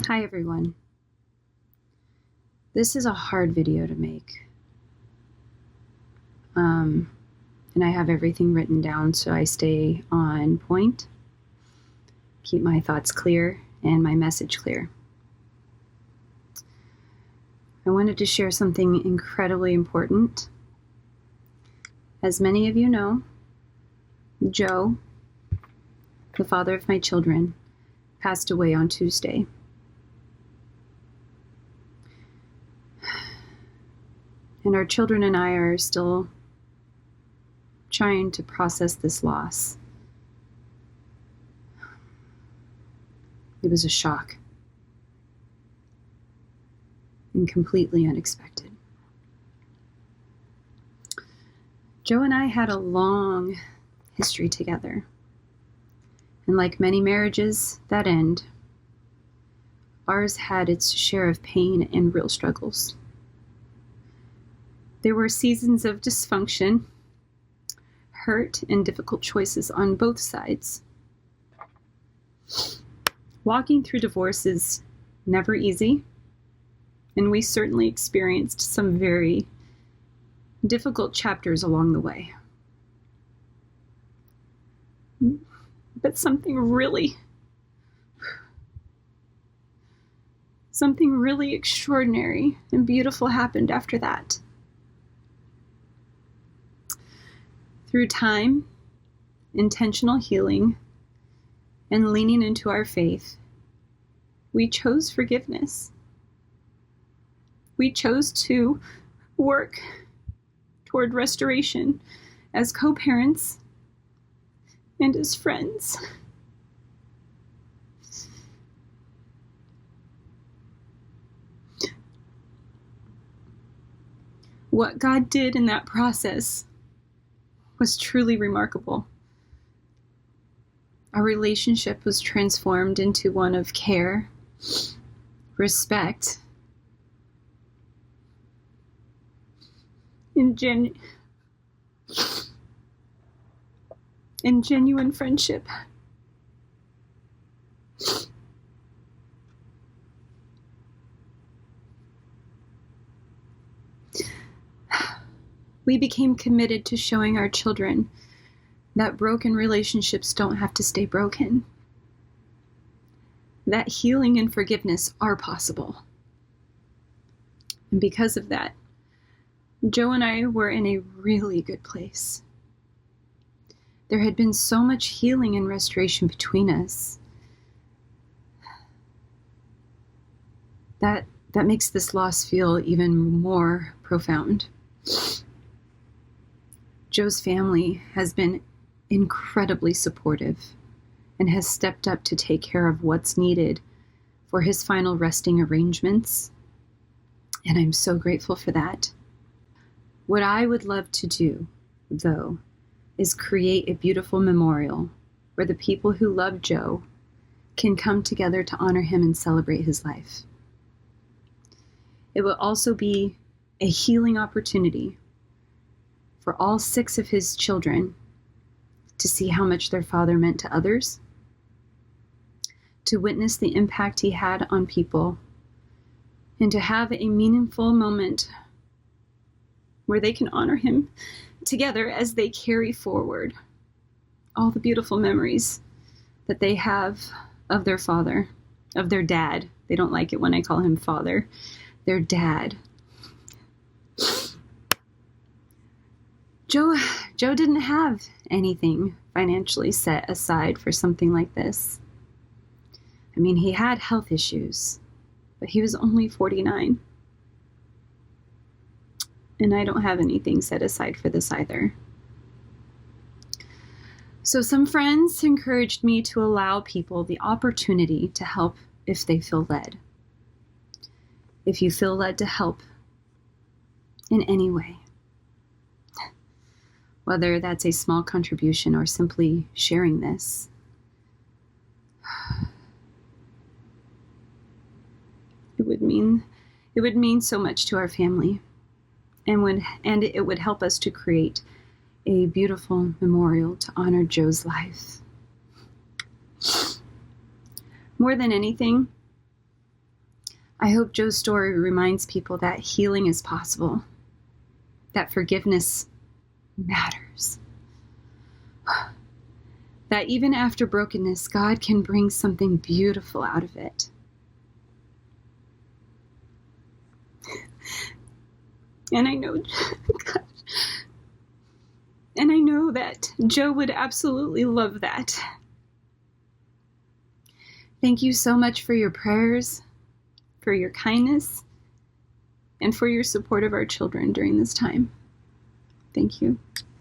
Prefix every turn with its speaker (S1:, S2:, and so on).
S1: Hi everyone. This is a hard video to make. And I have everything written down so I stay on point, keep my thoughts clear, and my message clear. I wanted to share something incredibly important. As many of you know, Joe, the father of my children, passed away on Tuesday. And our children and I are still trying to process this loss. It was a shock and completely unexpected. Joe and I had a long history together. And like many marriages that end, ours had its share of pain and real struggles. There were seasons of dysfunction, hurt, and difficult choices on both sides. Walking through divorce is never easy, and we certainly experienced some very difficult chapters along the way. But something really extraordinary and beautiful happened after that. Through time, intentional healing, and leaning into our faith, we chose forgiveness. We chose to work toward restoration as co-parents and as friends. What God did in that process was truly remarkable. Our relationship was transformed into one of care, respect, and genuine friendship. We became committed to showing our children that broken relationships don't have to stay broken, that healing and forgiveness are possible. And because of that, Joe and I were in a really good place. There had been so much healing and restoration between us that makes this loss feel even more profound. Joe's family has been incredibly supportive and has stepped up to take care of what's needed for his final resting arrangements, and I'm so grateful for that. What I would love to do, though, is create a beautiful memorial where the people who love Joe can come together to honor him and celebrate his life. It will also be a healing opportunity for all 6 of his children to see how much their father meant to others, to witness the impact he had on people, and to have a meaningful moment where they can honor him together as they carry forward all the beautiful memories that they have of their father, of their dad. They don't like it when I call him father. Their dad. Joe didn't have anything financially set aside for something like this. I mean, he had health issues, but he was only 49. And I don't have anything set aside for this either. So some friends encouraged me to allow people the opportunity to help if they feel led. If you feel led to help in any way, whether that's a small contribution or simply sharing this, it would mean so much to our family, and it would help us to create a beautiful memorial to honor Joe's life. More than anything, I hope Joe's story reminds people that healing is possible, that forgiveness matters, that even after brokenness, God can bring something beautiful out of it. And I know, God, and I know that Joe would absolutely love that. Thank you so much for your prayers, for your kindness, and for your support of our children during this time. Thank you.